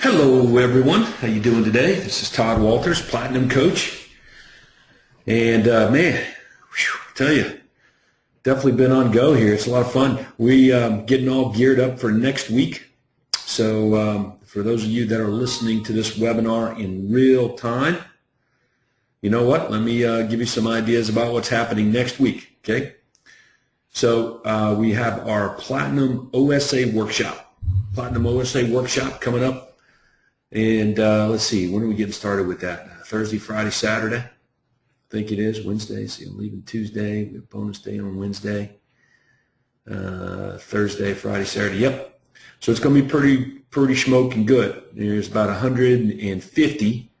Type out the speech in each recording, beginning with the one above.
Hello everyone, how you doing today? This is Todd Walters, Platinum Coach. And man, I tell you, definitely been on go here. It's a lot of fun. We getting all geared up for next week. So for those of you that are listening to this webinar in real time, you know what? Let me give you some ideas about what's happening next week, okay? So we have our Platinum OSA Workshop. Platinum OSA Workshop coming up. And let's see, when are we getting started with that? Thursday, Friday, Saturday? I think it is. Wednesday. See, I'm leaving Tuesday. We have bonus day on Wednesday. Thursday, Friday, Saturday. Yep. So it's going to be pretty smoking good. There's about 150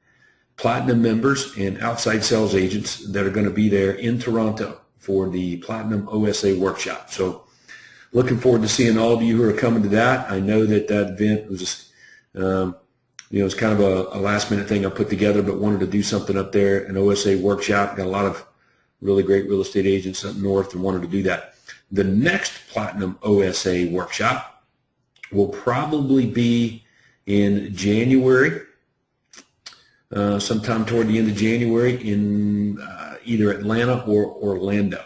Platinum members and outside sales agents that are going to be there in Toronto for the Platinum OSA Workshop. So looking forward to seeing all of you who are coming to that. I know that event was it's kind of a last-minute thing I put together, but wanted to do something up there, an OSA workshop. Got a lot of really great real estate agents up north and wanted to do that. The next Platinum OSA workshop will probably be in January, sometime toward the end of January in either Atlanta or Orlando.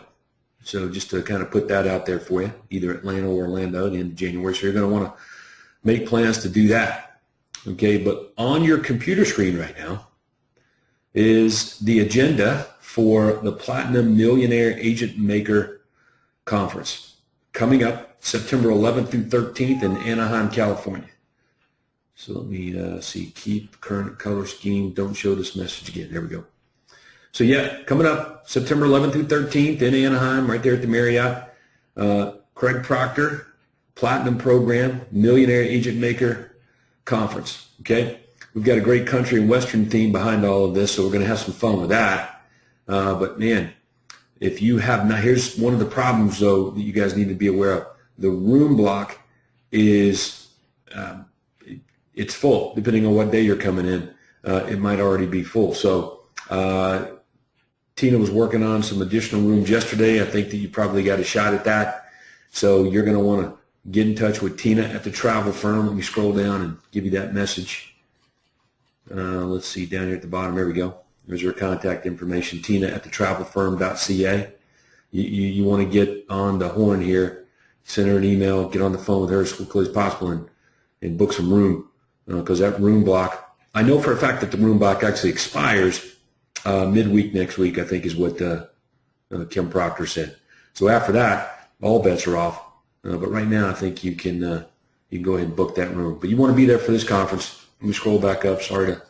So just to kind of put that out there for you, either Atlanta or Orlando at the end of January. So you're going to want to make plans to do that. Okay, but on your computer screen right now is the agenda for the Platinum Millionaire Agent Maker Conference coming up September 11th through 13th in Anaheim, California. So let me see, keep current color scheme, don't show this message again. There we go. So yeah, coming up September 11th through 13th in Anaheim, right there at the Marriott. Craig Proctor, Platinum Program, Millionaire Agent Maker Conference. Okay, we've got a great country and western theme behind all of this, so we're going to have some fun with that. But man, if you have not, here's one of the problems though that you guys need to be aware of. The room block is it's full depending on what day you're coming in. It might already be full. So Tina was working on some additional rooms yesterday. I think that you probably got a shot at that. So you're going to want to get in touch with Tina at the travel firm. Let me scroll down and give you that message. Let's see, down here at the bottom, there we go. There's her contact information, Tina at thetravelfirm.ca. You want to get on the horn here, send her an email, get on the phone with her as quickly as possible and book some room, because that room block, I know for a fact that the room block actually expires midweek next week, I think is what Kim Proctor said. So after that, all bets are off. But right now, I think you can go ahead and book that room. But you want to be there for this conference. Let me scroll back up. Sorry to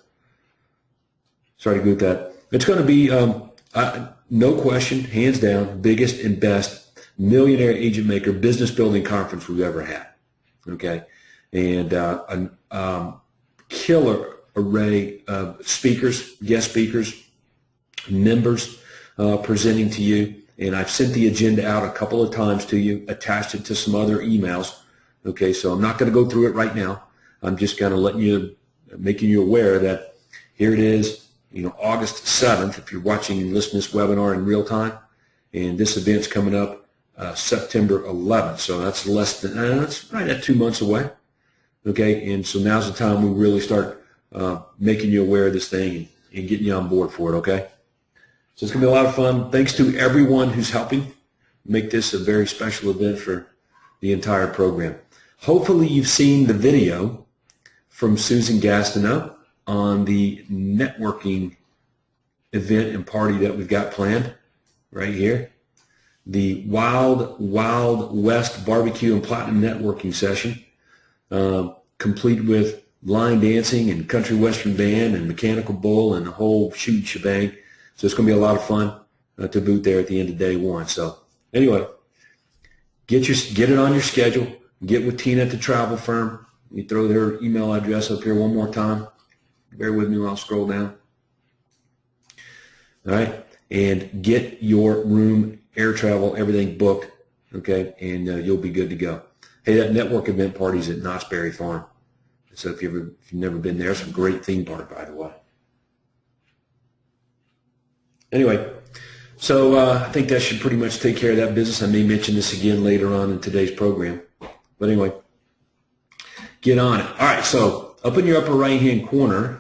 boot that. It's going to be, no question, hands down, biggest and best millionaire agent maker business building conference we've ever had. Okay, and a killer array of speakers, guest speakers, members presenting to you. And I've sent the agenda out a couple of times to you, attached it to some other emails. Okay, so I'm not going to go through it right now. I'm just kind of making you aware that here it is, August 7th, if you're watching and listening to this webinar in real time. And this event's coming up September 11th. So that's that's right at 2 months away. Okay, and so now's the time we really start making you aware of this thing and getting you on board for it, okay? So it's going to be a lot of fun. Thanks to everyone who's helping make this a very special event for the entire program. Hopefully you've seen the video from Susan Gastineau on the networking event and party that we've got planned right here. The Wild West Barbecue and Platinum Networking Session, complete with line dancing and country western band and mechanical bull and the whole shoot shebang. So it's going to be a lot of fun to boot there at the end of day one. So anyway, get it on your schedule. Get with Tina at the travel firm. Let me throw her email address up here one more time. Bear with me while I scroll down. All right, and get your room, air travel, everything booked. Okay, and you'll be good to go. Hey, that network event party's at Knott's Berry Farm. So if you've never been there, it's a great theme park, by the way. Anyway, so I think that should pretty much take care of that business. I may mention this again later on in today's program. But anyway, get on it. All right, so Up in your upper right-hand corner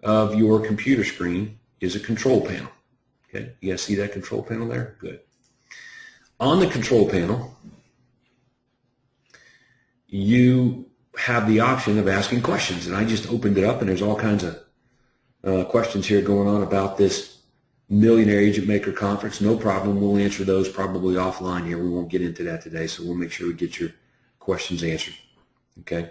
of your computer screen is a control panel. Okay, you guys see that control panel there? Good. On the control panel, you have the option of asking questions, and I just opened it up, and there's all kinds of questions here going on about this Millionaire Agent Maker Conference. No problem, we'll answer those probably offline here. We won't get into that today, so we'll make sure we get your questions answered. Okay.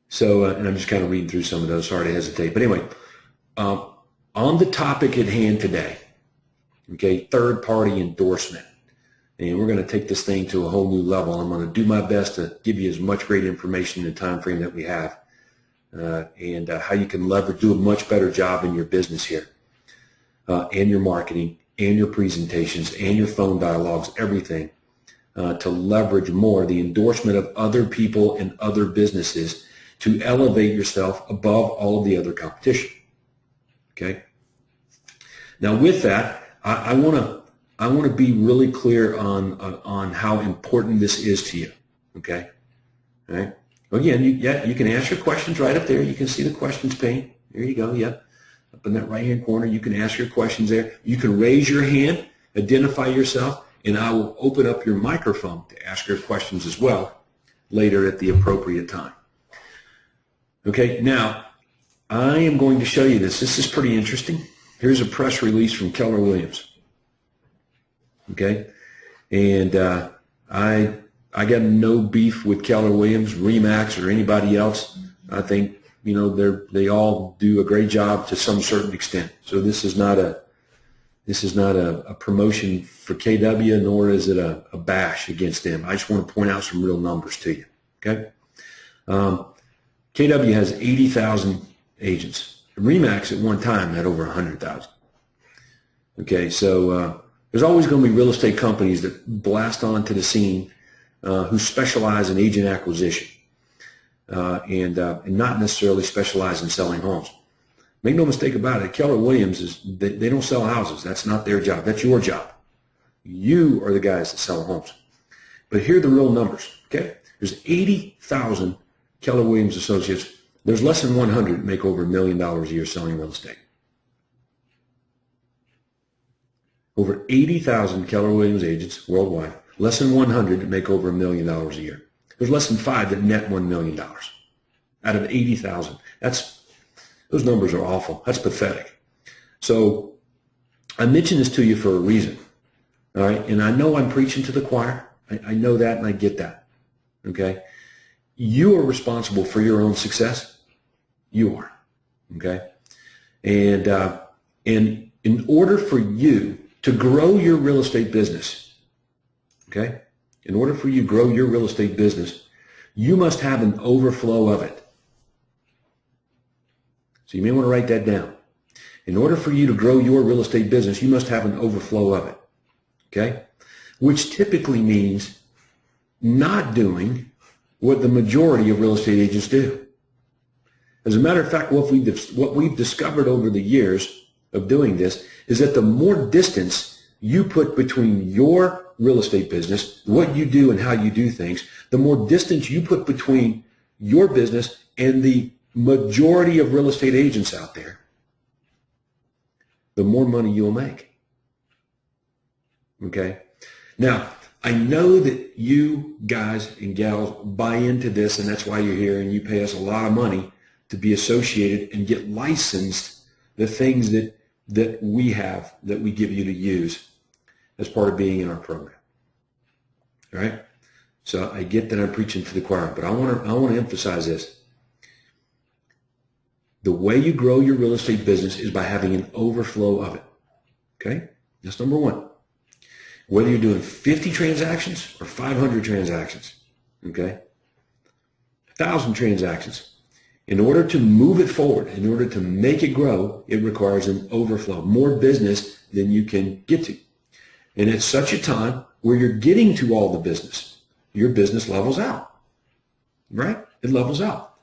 So, and I'm just kind of reading through some of those. Sorry to hesitate. But anyway, on the topic at hand today, okay, third-party endorsement. And we're going to take this thing to a whole new level. I'm going to do my best to give you as much great information in the time frame that we have, and how you can leverage, do a much better job in your business here, and your marketing, and your presentations, and your phone dialogues, everything, to leverage more the endorsement of other people and other businesses to elevate yourself above all of the other competition. Okay. Now, with that, I want to be really clear on how important this is to you. Okay. All right. Again, you can ask your questions right up there. You can see the questions pane. There you go. Yep. Up in that right-hand corner, you can ask your questions there. You can raise your hand, identify yourself, and I will open up your microphone to ask your questions as well later at the appropriate time. Okay, now I am going to show you this. This is pretty interesting. Here's a press release from Keller Williams. Okay, and I got no beef with Keller Williams, Remax, or anybody else. I think they all do a great job to some certain extent. So this is not a promotion for KW, nor is it a bash against them. I just want to point out some real numbers to you. Okay. KW has 80,000 agents. Remax at one time had over 100,000. Okay, so there's always going to be real estate companies that blast onto the scene who specialize in agent acquisition and not necessarily specialize in selling homes. Make no mistake about it, Keller Williams they don't sell houses. That's not their job. That's your job. You are the guys that sell homes. But here are the real numbers. Okay, there's 80,000 Keller Williams associates. There's less than 100 make over $1 million a year selling real estate. Over 80,000 Keller Williams agents worldwide. Less than 100 make over $1 million a year. There's less than 5 that net $1 million out of 80,000. Those numbers are awful. That's pathetic. So I mention this to you for a reason. All right, and I know I'm preaching to the choir. I know that, and I get that. Okay. You are responsible for your own success. You are, okay? And in order for you to grow your real estate business, okay? In order for you to grow your real estate business, you must have an overflow of it. So you may want to write that down. In order for you to grow your real estate business, you must have an overflow of it, okay? Which typically means not doing what the majority of real estate agents do. As a matter of fact, what we've discovered over the years of doing this is that the more distance you put between your real estate business, what you do and how you do things, the more distance you put between your business and the majority of real estate agents out there, the more money you'll make. Okay? Now, I know that you guys and gals buy into this, and that's why you're here, and you pay us a lot of money to be associated and get licensed the things that we have, that we give you to use as part of being in our program. All right? So I get that I'm preaching to the choir, but I want to emphasize this. The way you grow your real estate business is by having an overflow of it. Okay? That's number one. Whether you're doing 50 transactions or 500 transactions, okay, 1,000 transactions, in order to move it forward, in order to make it grow, it requires an overflow, more business than you can get to. And at such a time where you're getting to all the business, your business levels out, right? It levels out.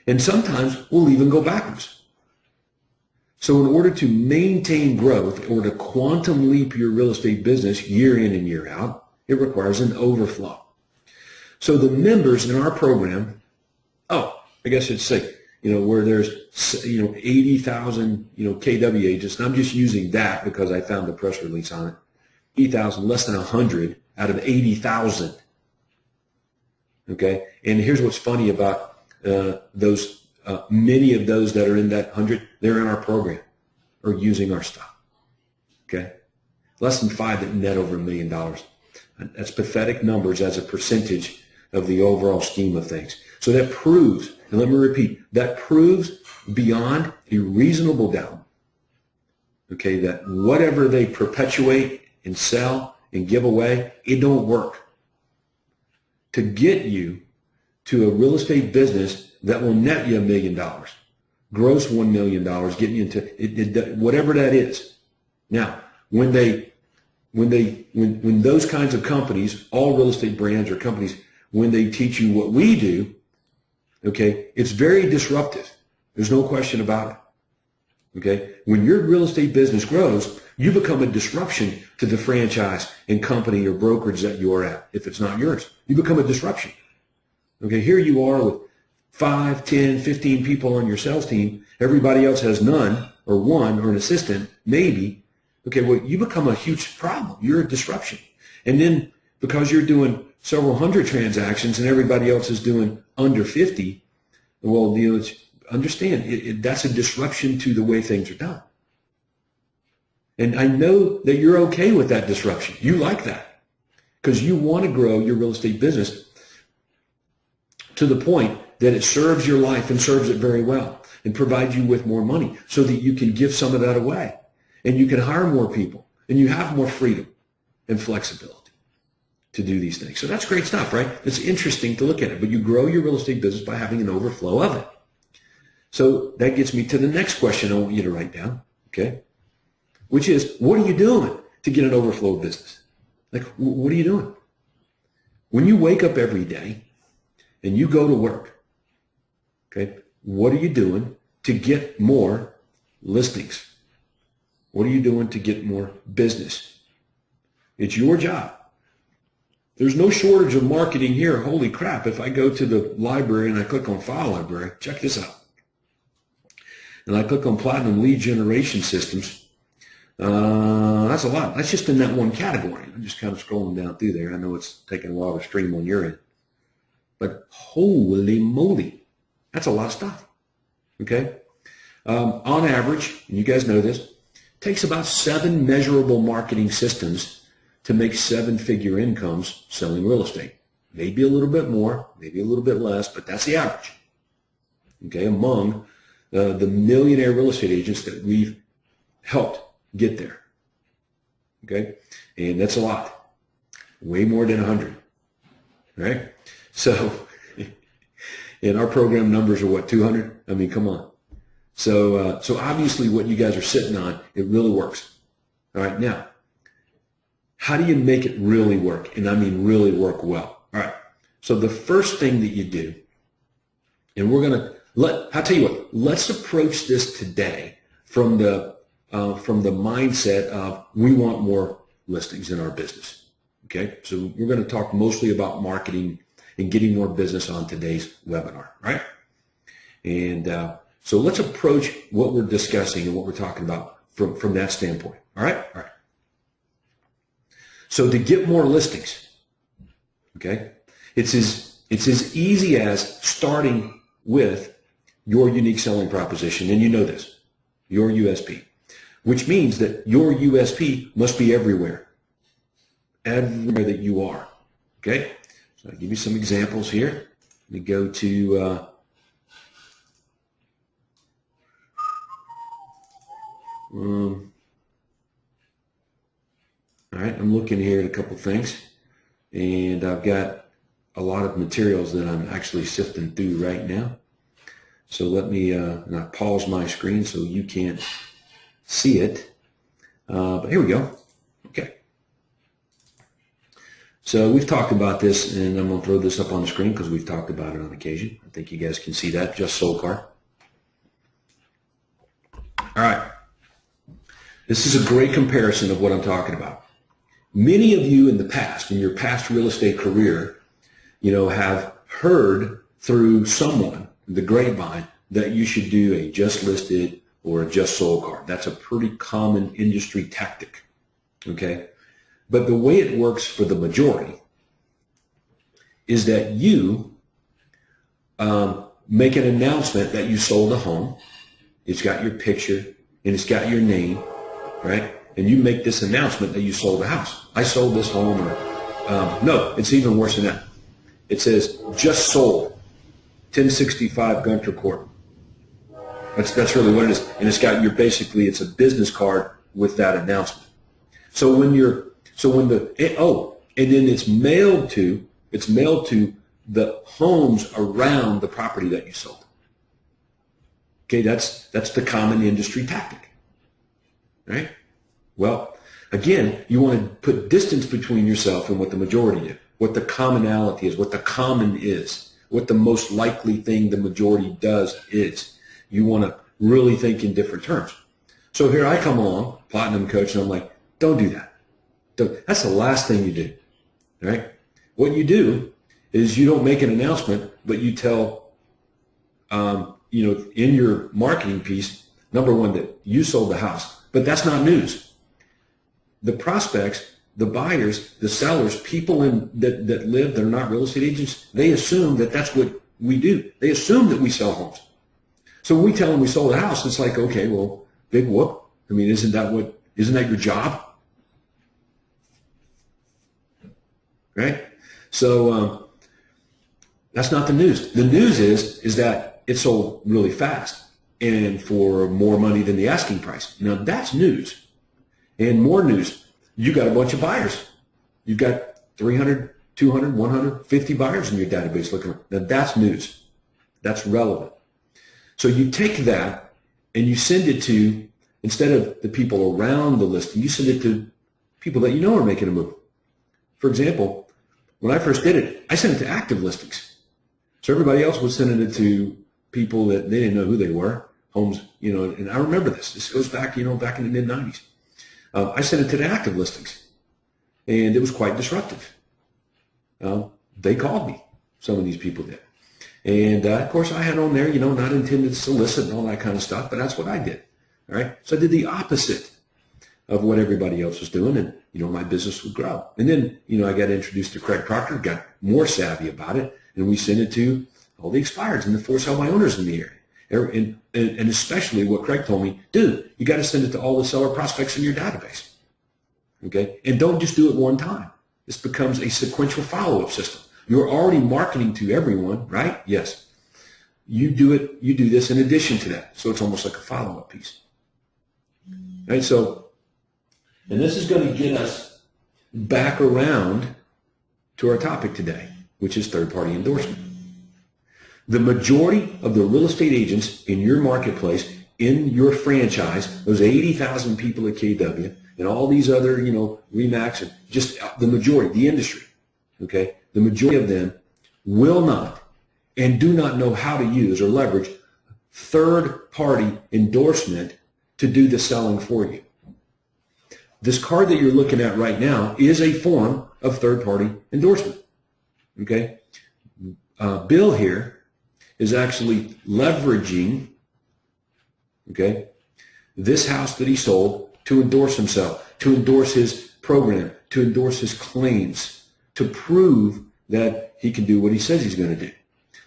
And sometimes we'll even go backwards. So in order to maintain growth or to quantum leap your real estate business year in and year out, it requires an overflow. So the members in our program I guess it's say, where there's, 80,000, KW agents, and I'm just using that because I found the press release on it. 80,000, less than 100 out of 80,000. Okay, and here's what's funny about those. Many of those that are in that 100, they're in our program or using our stuff. Okay, less than 5 that net over $1 million. That's pathetic numbers as a percentage of the overall scheme of things. So that proves, and let me repeat, that proves beyond a reasonable doubt, okay, that whatever they perpetuate and sell and give away, it don't work. To get you to a real estate business that will net you $1 million, gross $1 million, getting you into whatever that is. Now, when those kinds of companies, all real estate brands or companies, when they teach you what we do, okay, it's very disruptive. There's no question about it. Okay, when your real estate business grows, you become a disruption to the franchise and company or brokerage that you're at. If it's not yours, you become a disruption. Okay, here you are with 5, 10, 15 people on your sales team. Everybody else has none or one or an assistant, maybe. Okay, well, you become a huge problem. You're a disruption. And then because you're doing several hundred transactions and everybody else is doing under 50, well, understand, that's a disruption to the way things are done. And I know that you're okay with that disruption. You like that because you want to grow your real estate business to the point that it serves your life and serves it very well and provides you with more money so that you can give some of that away and you can hire more people and you have more freedom and flexibility to do these things. So that's great stuff, right? It's interesting to look at it, but you grow your real estate business by having an overflow of it. So that gets me to the next question I want you to write down, okay? Which is, what are you doing to get an overflow of business? Like, what are you doing? When you wake up every day and you go to work, okay, what are you doing to get more listings? What are you doing to get more business? It's your job. There's no shortage of marketing here. Holy crap, if I go to the library and I click on File Library, check this out. And I click on Platinum Lead Generation Systems. That's a lot. That's just in that one category. I'm just kind of scrolling down through there. I know it's taking a while to stream on your end. But holy moly, that's a lot of stuff. Okay? On average, and you guys know this, it takes about 7 measurable marketing systems to make 7-figure incomes selling real estate. Maybe a little bit more, maybe a little bit less, but that's the average. Okay, among the millionaire real estate agents that we've helped get there. Okay, and that's a lot, way more than 100. Right? So, and our program numbers are what, 200? I mean, come on. So obviously what you guys are sitting on, it really works. All right, now, how do you make it really work? And I mean really work well. All right, so the first thing that you do, and we're going to, I'll tell you what, let's approach this today from the mindset of we want more listings in our business. Okay, so we're going to talk mostly about marketing and getting more business on today's webinar, right? And so let's approach what we're discussing and what we're talking about from that standpoint. All right? All right. So to get more listings, okay, it's as easy as starting with your unique selling proposition, and you know this, your USP, which means that your USP must be everywhere that you are, okay? So I'll give you some examples here. Let me go to all right, I'm looking here at a couple things, and I've got a lot of materials that I'm actually sifting through right now. So let me, and I pause my screen so you can't see it, but here we go. Okay. So we've talked about this, and I'm going to throw this up on the screen because we've talked about it on occasion. I think you guys can see that, just sold car. All right. This is a great comparison of what I'm talking about. Many of you in the past, in your past real estate career, have heard through someone, the grapevine that you should do a just listed or a just sold card. That's a pretty common industry tactic, okay? But the way it works for the majority is that you make an announcement that you sold a home. It's got your picture and it's got your name, right? And you make this announcement that you sold a house. I sold this home, or no, it's even worse than that. It says just sold, 1065 Gunter Court. That's really what it is, and it's got your basically it's a business card with that announcement. So when and then it's mailed to the homes around the property that you sold. Okay, that's the common industry tactic, right? Well, again, you want to put distance between yourself and what the majority do, what the commonality is, what the common is, what the most likely thing the majority does is. You want to really think in different terms. So here I come along, Platinum Coach, and I'm like, don't do that. That's the last thing you do, right? What you do is you don't make an announcement, but you tell, in your marketing piece, number one, that you sold the house. But that's not news. The prospects, the buyers, the sellers, people that live, that are not real estate agents, they assume that that's what we do. They assume that we sell homes. So when we tell them we sold a house, it's like, okay, well, big whoop. I mean, isn't that your job? Right? So that's not the news. The news is that it sold really fast and for more money than the asking price. Now that's news. And more news, you got a bunch of buyers. You've got 300, 200, 150 buyers in your database looking. Now that's news. That's relevant. So you take that and you send it to, instead of the people around the listing, you send it to people that you know are making a move. For example, when I first did it, I sent it to active listings. So everybody else was sending it to people that they didn't know who they were, homes, and I remember this. This goes back, back in the mid-90s. I sent it to the active listings, and it was quite disruptive. They called me, some of these people did. And, of course, I had on there, not intended to solicit and all that kind of stuff, but that's what I did. All right? So I did the opposite of what everybody else was doing, and, my business would grow. And then, I got introduced to Craig Proctor, got more savvy about it, and we sent it to all the expireds and the for sale by owners in the area. And especially what Craig told me, dude, you got to send it to all the seller prospects in your database. Okay? And don't just do it one time. This becomes a sequential follow-up system. You're already marketing to everyone, right? Yes. You do this in addition to that. So it's almost like a follow-up piece. Right? So, and this is going to get us back around to our topic today, which is third-party endorsement. The majority of the real estate agents in your marketplace, in your franchise, those 80,000 people at KW, and all these other, RE/MAX, and just the majority, the industry, okay? The majority of them will not and do not know how to use or leverage third-party endorsement to do the selling for you. This card that you're looking at right now is a form of third-party endorsement, okay? Bill here is actually leveraging, okay, this house that he sold to endorse himself, to endorse his program, to endorse his claims, to prove that he can do what he says he's going to do.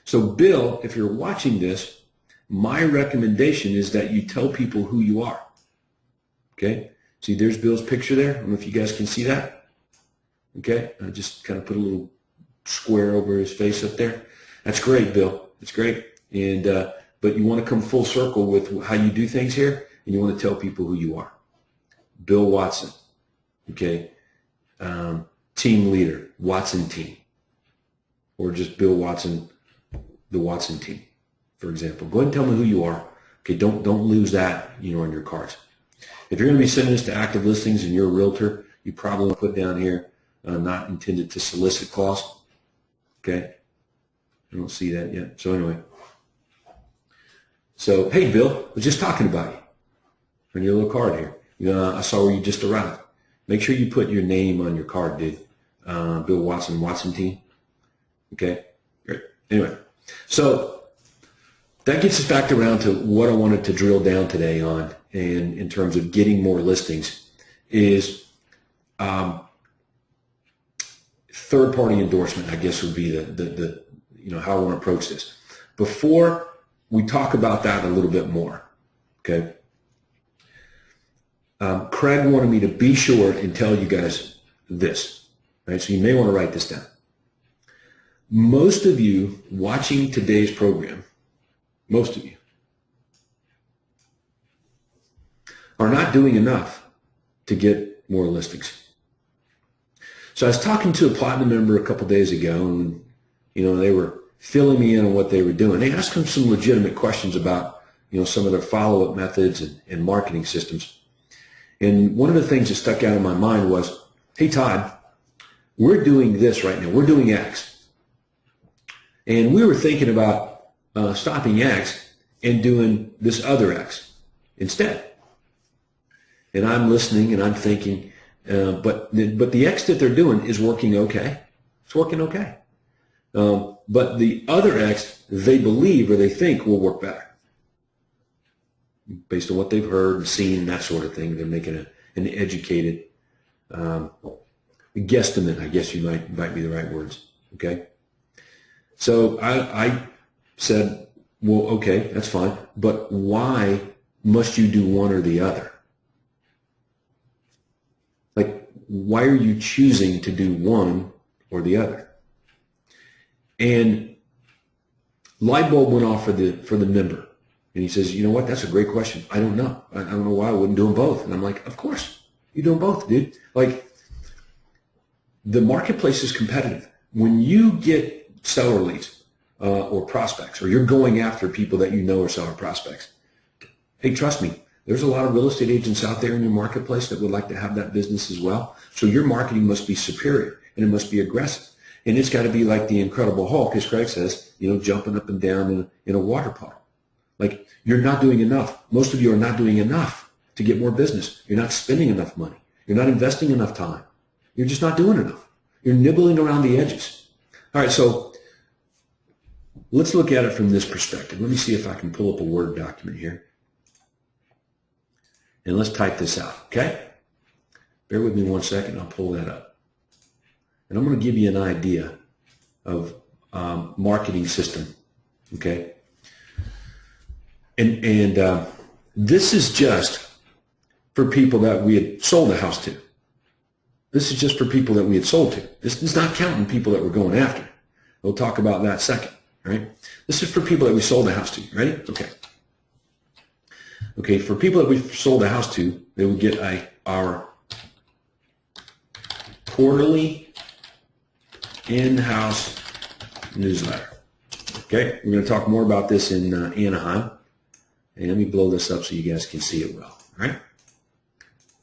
So Bill, if you're watching this, my recommendation is that you tell people who you are. Okay? See, there's Bill's picture there. I don't know if you guys can see that. Okay? I just kind of put a little square over his face up there. That's great, Bill. That's great. And but you want to come full circle with how you do things here, and you want to tell people who you are. Bill Watson. Okay? Team leader, Watson team, or just Bill Watson, the Watson team, for example. Go ahead and tell me who you are. Okay, don't lose that, on your cards. If you're going to be sending this to active listings and you're a realtor, you probably want to put down here, not intended to solicit clause. Okay, I don't see that yet. So anyway, so hey Bill, I was just talking about you on your little card here. I saw where you just arrived. Make sure you put your name on your card, dude. Bill Watson, Watson team. Okay? Great. Anyway, so that gets us back around to what I wanted to drill down today on, and in terms of getting more listings, is third-party endorsement, I guess, would be the how I want to approach this. Before we talk about that a little bit more, okay? Craig wanted me to be sure and tell you guys this, right? So you may want to write this down. Most of you watching today's program, most of you, are not doing enough to get more listings. So I was talking to a Platinum member a couple days ago, and they were filling me in on what they were doing. They asked them some legitimate questions about some of their follow-up methods and marketing systems. And one of the things that stuck out in my mind was, hey Todd, we're doing this right now. We're doing X. And we were thinking about stopping X and doing this other X instead. And I'm listening and I'm thinking, but the X that they're doing is working okay. It's working okay. But the other X, they believe or they think will work better. Based on what they've heard and seen, that sort of thing. They're making an educated guesstimate, I guess you might be the right words. Okay? So I said, well, okay, that's fine. But why must you do one or the other? Like, why are you choosing to do one or the other? And light bulb went off for the member. And he says, you know what, that's a great question. I don't know. I don't know why I wouldn't do them both. And I'm like, of course, you do them both, dude. Like, the marketplace is competitive. When you get seller leads or prospects, or you're going after people that you know are seller prospects, hey, trust me, there's a lot of real estate agents out there in your marketplace that would like to have that business as well. So your marketing must be superior, and it must be aggressive. And it's got to be like the Incredible Hulk, as Craig says, jumping up and down in a water puddle. Like, you're not doing enough. Most of you are not doing enough to get more business. You're not spending enough money. You're not investing enough time. You're just not doing enough. You're nibbling around the edges. All right, so let's look at it from this perspective. Let me see if I can pull up a Word document here. And let's type this out, okay? Bear with me one second. I'll pull that up. And I'm going to give you an idea of marketing system, okay? And this is just for people that we had sold a house to. This is just for people that we had sold to. This is not counting people that we're going after. We'll talk about that second, right? This is for people that we sold a house to. Ready? Okay. Okay, for people that we've sold a house to, they will get our quarterly in-house newsletter. Okay, we're going to talk more about this in Anaheim. And let me blow this up so you guys can see it well. All right?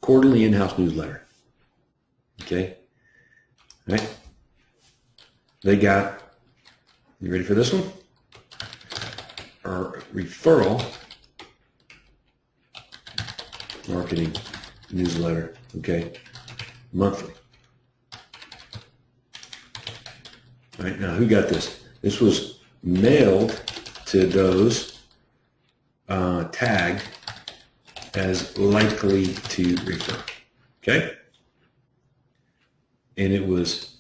Quarterly in-house newsletter. Okay? All right? They got, you ready for this one? Our referral marketing newsletter. Okay? Monthly. All right, now who got this? This was mailed to those tagged as likely to refer. Okay? And it was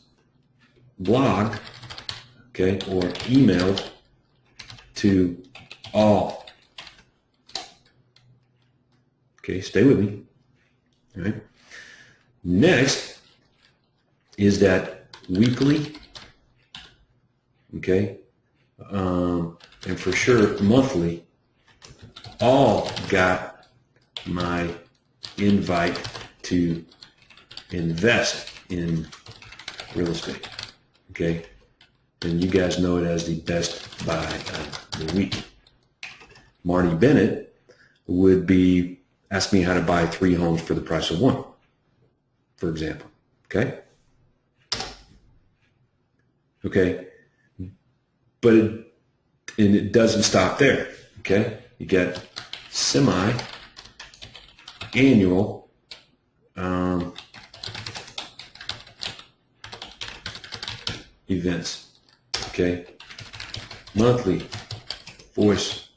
blogged, okay, or emailed to all. Okay, stay with me. All right. Next is that weekly, okay, and for sure monthly. All got my invite to invest in real estate, okay? And you guys know it as the best buy of the week. Marty Bennett would be asking me how to buy 3 homes for the price of 1, for example, okay? Okay, but it doesn't stop there, okay? You get semi-annual events, okay? Monthly voice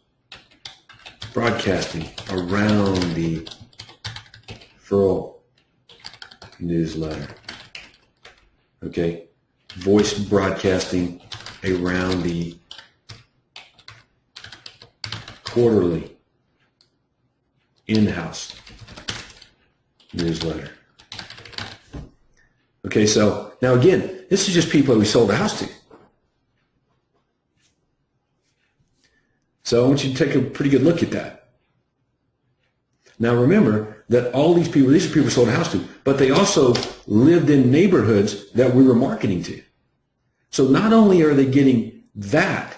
broadcasting around the referral newsletter. Okay, voice broadcasting around the quarterly in-house newsletter. Okay, so now again, this is just people that we sold a house to. So I want you to take a pretty good look at that. Now remember that all these are people we sold a house to, but they also lived in neighborhoods that we were marketing to. So not only are they getting that,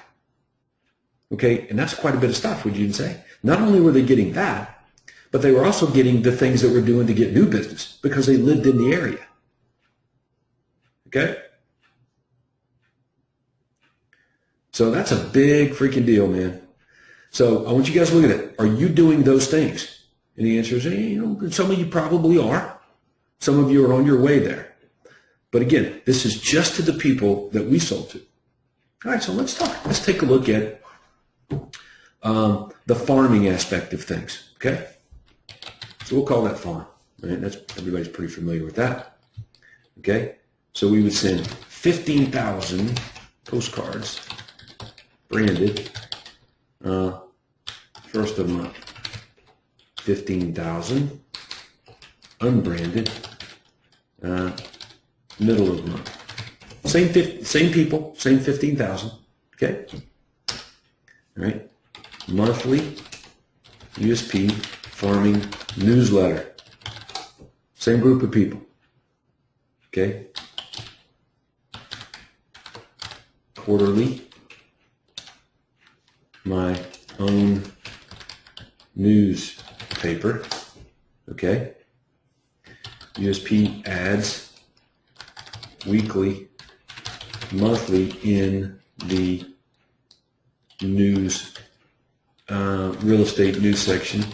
okay, and that's quite a bit of stuff, would you say? Not only were they getting that, but they were also getting the things that we're doing to get new business because they lived in the area. Okay? So that's a big freaking deal, man. So I want you guys to look at it. Are you doing those things? And the answer is, some of you probably are. Some of you are on your way there. But again, this is just to the people that we sold to. All right, so let's talk. Let's take a look at the farming aspect of things. Okay? So we'll call that farm. Right? Everybody's pretty familiar with that. Okay? So we would send 15,000 postcards, branded, first of the month. 15,000 unbranded, middle of the month. Same people, same 15,000. Okay? All right? Monthly USP farming newsletter. Same group of people. Okay? Quarterly, my own newspaper, okay? USP ads, weekly, monthly in the news, real estate news section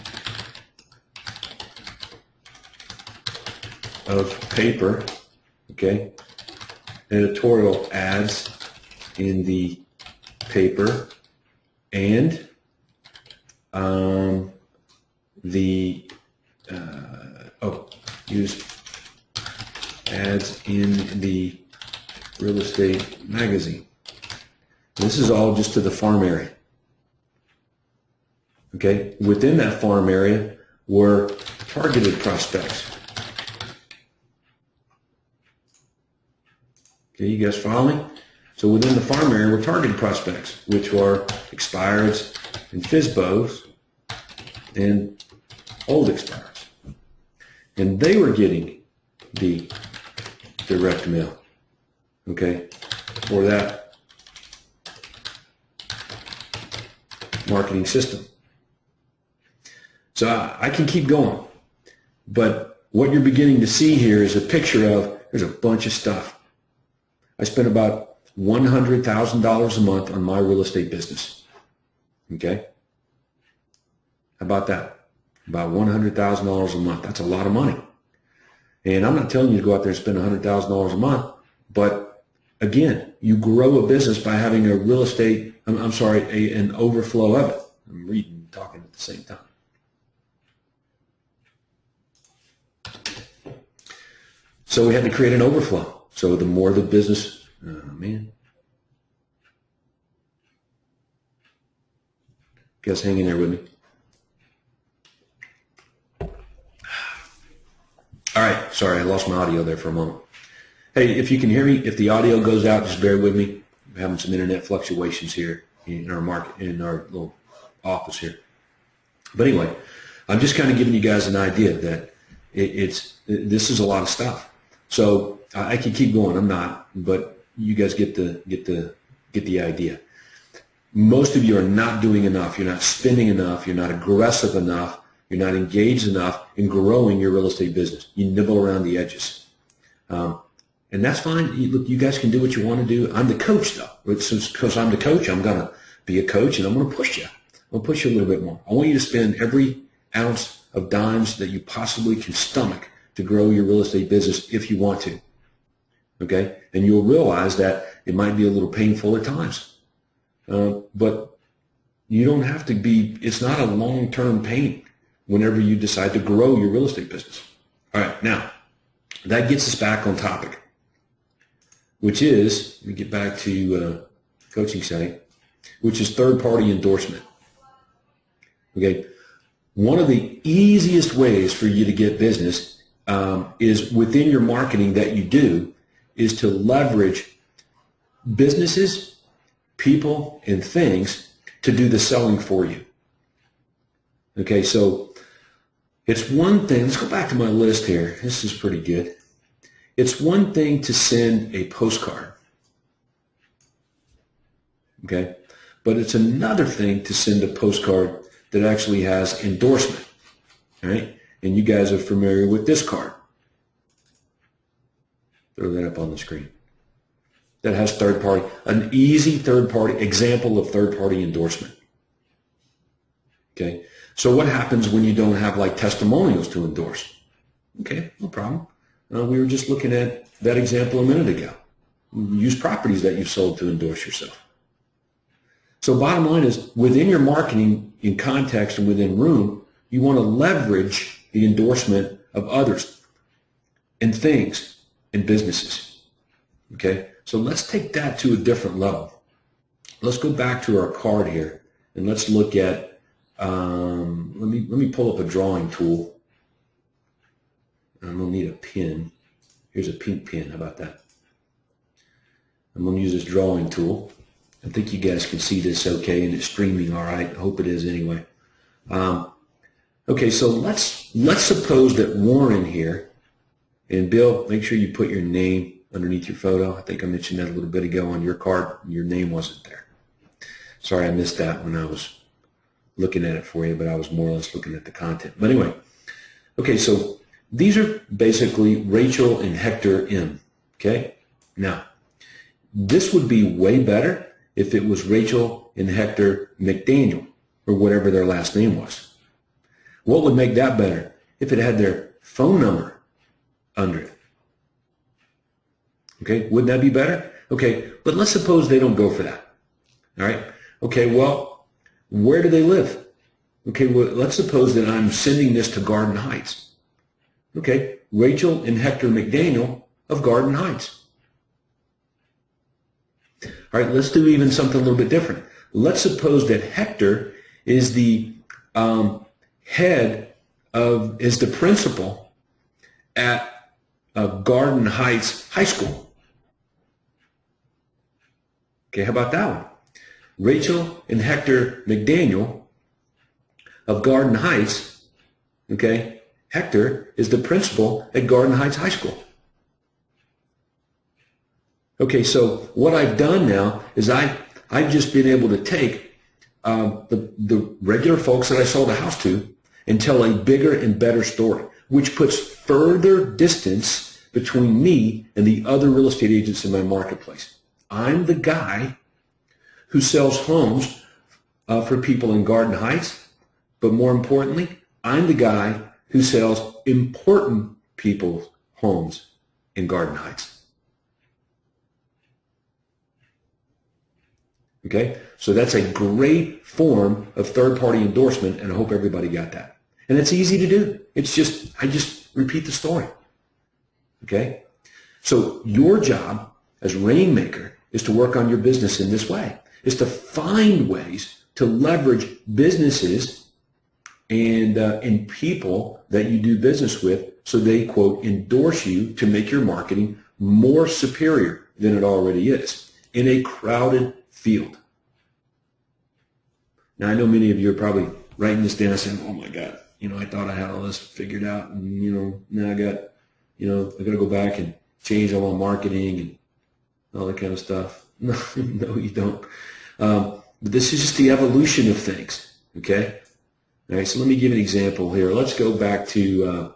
of paper, okay? Editorial ads in the paper and use ads in the real estate magazine. This is all just to the farm area. Okay, within that farm area were targeted prospects. Okay, you guys follow me? So within the farm area were targeted prospects, which are expireds and FSBOs and old expireds. And they were getting the direct mail, okay, for that marketing system. So I can keep going, but what you're beginning to see here is a picture of, there's a bunch of stuff. I spent about $100,000 a month on my real estate business, okay? How about that? About $100,000 a month. That's a lot of money. And I'm not telling you to go out there and spend $100,000 a month, but again, you grow a business by having a real estate, an overflow of it. I'm reading and talking at the same time. So we had to create an overflow. So the more the business, man. You guys hang in there with me. All right, sorry, I lost my audio there for a moment. Hey, if you can hear me, if the audio goes out, just bear with me. We're having some internet fluctuations here in our little office here. But anyway, I'm just kind of giving you guys an idea that this is a lot of stuff. So I can keep going. I'm not, but you guys get the idea. Most of you are not doing enough. You're not spending enough. You're not aggressive enough. You're not engaged enough in growing your real estate business. You nibble around the edges. And that's fine. Look, you guys can do what you want to do. I'm the coach, though. Because I'm the coach, I'm going to be a coach, and I'm going to push you. I'm going to push you a little bit more. I want you to spend every ounce of dimes that you possibly can stomach to grow your real estate business if you want to. Okay? And you'll realize that it might be a little painful at times. But You don't have to be, it's not a long-term pain whenever you decide to grow your real estate business. All right, now, that gets us back on topic, which is, let me get back to coaching site, which is third-party endorsement. Okay, one of the easiest ways for you to get business is within your marketing that you do is to leverage businesses, people, and things to do the selling for you. Okay, so it's one thing, let's go back to my list here. This is pretty good. It's one thing to send a postcard, okay? But it's another thing to send a postcard that actually has endorsement, all right? And you guys are familiar with this card. Throw that up on the screen. That has third party, an easy third party, example of third party endorsement. Okay, so what happens when you don't have like testimonials to endorse? Okay, no problem. We were just looking at that example a minute ago. Use properties that you've sold to endorse yourself. So bottom line is, within your marketing, in context and within room, you want to leverage the endorsement of others and things and businesses. Okay, so let's take that to a different level. Let's go back to our card here and let's look at, let me pull up a drawing tool. I'm going to need a pen. Here's a pink pen. How about that? I'm going to use this drawing tool. I think you guys can see this okay, and it's streaming all right. I hope it is anyway. Okay, so let's suppose that Warren here, and Bill, make sure you put your name underneath your photo. I think I mentioned that a little bit ago on your card. Your name wasn't there. Sorry, I missed that when I was looking at it for you, but I was more or less looking at the content. But anyway, okay, so these are basically Rachel and Hector M. Okay, now this would be way better if it was Rachel and Hector McDaniel, or whatever their last name was. What would make that better? If it had their phone number under it. Okay, wouldn't that be better? Okay, but let's suppose they don't go for that. All right, okay, well, where do they live? Okay, well, let's suppose that I'm sending this to Garden Heights. Okay, Rachel and Hector McDaniel of Garden Heights. All right, let's do even something a little bit different. Let's suppose that Hector is the is the principal at Garden Heights High School. Okay, how about that one? Rachel and Hector McDaniel of Garden Heights, okay, Hector is the principal at Garden Heights High School. Okay, so what I've done now is I've just been able to take the regular folks that I sold a house to and tell a bigger and better story, which puts further distance between me and the other real estate agents in my marketplace. I'm the guy who sells homes for people in Garden Heights, but more importantly, I'm the guy who sells important people's homes in Garden Heights. Okay, so that's a great form of third-party endorsement, and I hope everybody got that. And it's easy to do. It's just, I just repeat the story. Okay, so your job as Rainmaker is to work on your business in this way, is to find ways to leverage businesses and people that you do business with so they, quote, endorse you to make your marketing more superior than it already is in a crowded field. Now, I know many of you are probably writing this down saying, oh my God, I thought I had all this figured out, and, now I got to go back and change all my marketing and all that kind of stuff. No, no, you don't. But this is just the evolution of things, okay? All right, so let me give an example here. Let's go back to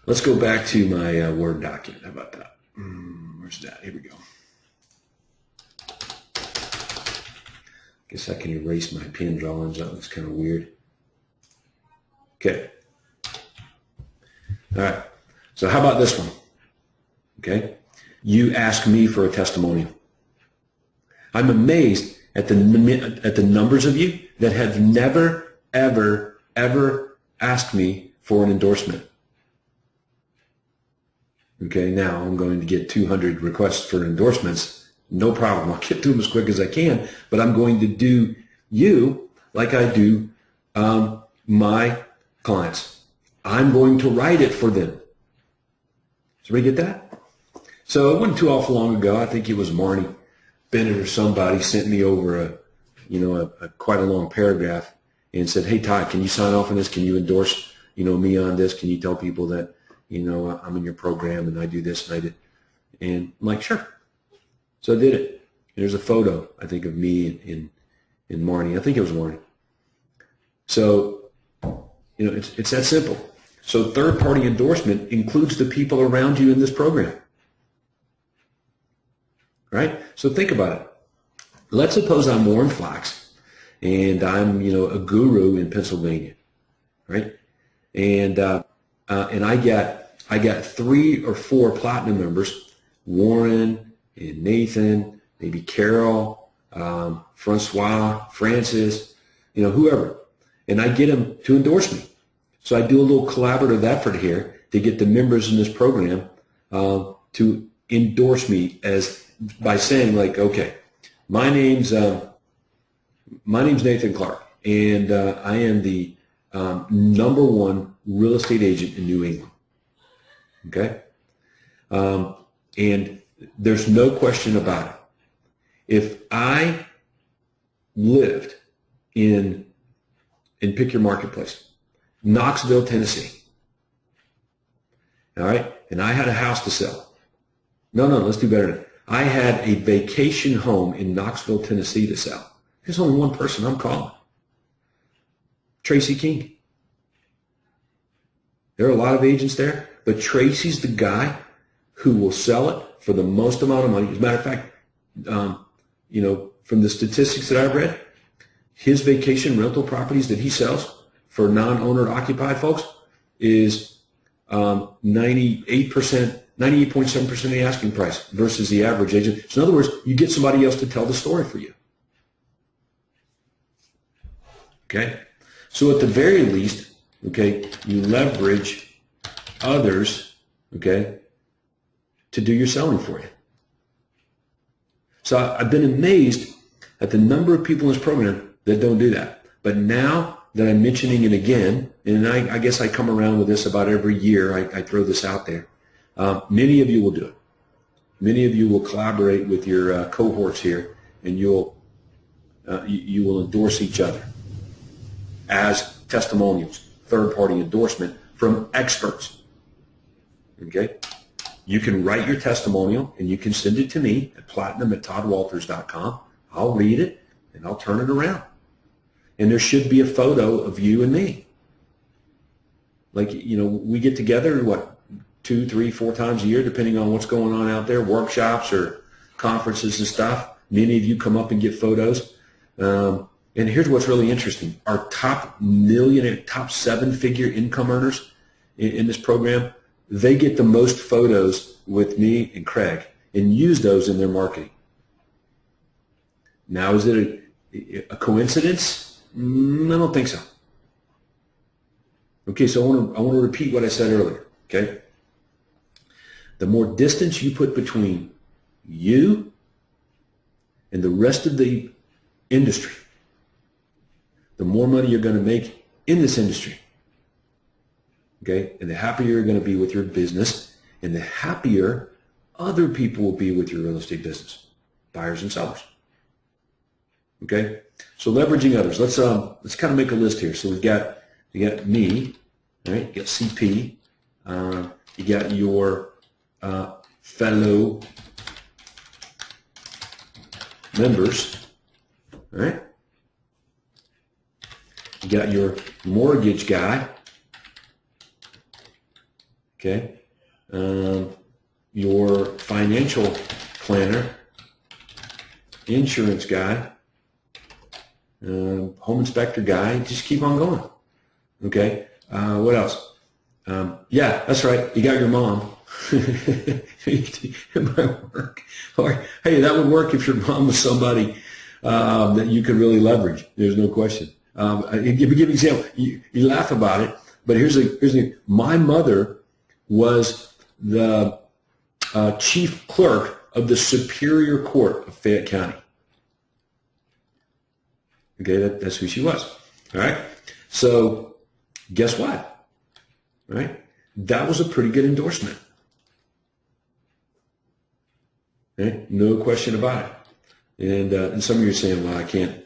my Word document. How about that? Where's that? Here we go. Guess I can erase my pen drawings. That looks kind of weird. Okay. All right. So how about this one? Okay. You ask me for a testimonial. I'm amazed at the numbers of you that have never, ever, ever asked me for an endorsement. Okay, now I'm going to get 200 requests for endorsements. No problem. I'll get to them as quick as I can, but I'm going to do you like I do my clients. I'm going to write it for them. Does everybody get that? So it wasn't too awful long ago. I think it was Marnie Bennett or somebody sent me over a quite a long paragraph and said, "Hey Todd, can you sign off on this? Can you endorse me on this? Can you tell people that I'm in your program and I do this and I did?" And I'm like, "Sure." So I did it. There's a photo, I think, of me in Marnie. I think it was Marnie. So it's that simple. So third-party endorsement includes the people around you in this program. Right? So think about it. Let's suppose I'm Warren Flax and I'm, a guru in Pennsylvania, right? And I got 3 or 4 platinum members, Warren and Nathan, maybe Carol, Francois, Francis, whoever, and I get them to endorse me. So I do a little collaborative effort here to get the members in this program to endorse me by saying, like, okay, my name's Nathan Clark, and I am the #1 real estate agent in New England. Okay, and there's no question about it. If I lived in pick your marketplace, Knoxville, Tennessee, all right, and I had a house to sell. No, let's do better than that. I had a vacation home in Knoxville, Tennessee to sell. There's only one person I'm calling. Tracy King. There are a lot of agents there, but Tracy's the guy who will sell it for the most amount of money. As a matter of fact, from the statistics that I've read, his vacation rental properties that he sells for non-owner occupied folks is 98.7% of the asking price versus the average agent. So in other words, you get somebody else to tell the story for you. Okay? So at the very least, okay, you leverage others, okay, to do your selling for you. So I've been amazed at the number of people in this program that don't do that. But now that I'm mentioning it again, and I guess I come around with this about every year, I throw this out there. Many of you will do it. Many of you will collaborate with your cohorts here, and you will endorse each other as testimonials, third-party endorsement from experts. Okay? You can write your testimonial, and you can send it to me at platinum@toddwalters.com. I'll read it, and I'll turn it around. And there should be a photo of you and me. Like, we get together, 2, 3, 4 times a year, depending on what's going on out there, workshops or conferences and stuff. Many of you come up and get photos. And here's what's really interesting. Our top millionaire, top 7-figure income earners in this program, they get the most photos with me and Craig and use those in their marketing. Now, is it a coincidence? I don't think so. Okay, so I want to repeat what I said earlier, okay? The more distance you put between you and the rest of the industry, the more money you're going to make in this industry. Okay? And the happier you're going to be with your business, and the happier other people will be with your real estate business, buyers and sellers. Okay? So leveraging others. Let's kind of make a list here. So you got me, right? You got CP. You got your fellow members, all right? You got your mortgage guy, okay? Your financial planner, insurance guy, home inspector guy. Just keep on going, okay? What else? Yeah, that's right. You got your mom. It might work. Or, hey, that would work if your mom was somebody that you could really leverage. There's no question. Give me an example. You laugh about it, but here's my mother was the chief clerk of the Superior Court of Fayette County. Okay, that's who she was. All right. So guess what? All right. That was a pretty good endorsement. Okay? No question about it. And some of you are saying, well, I couldn't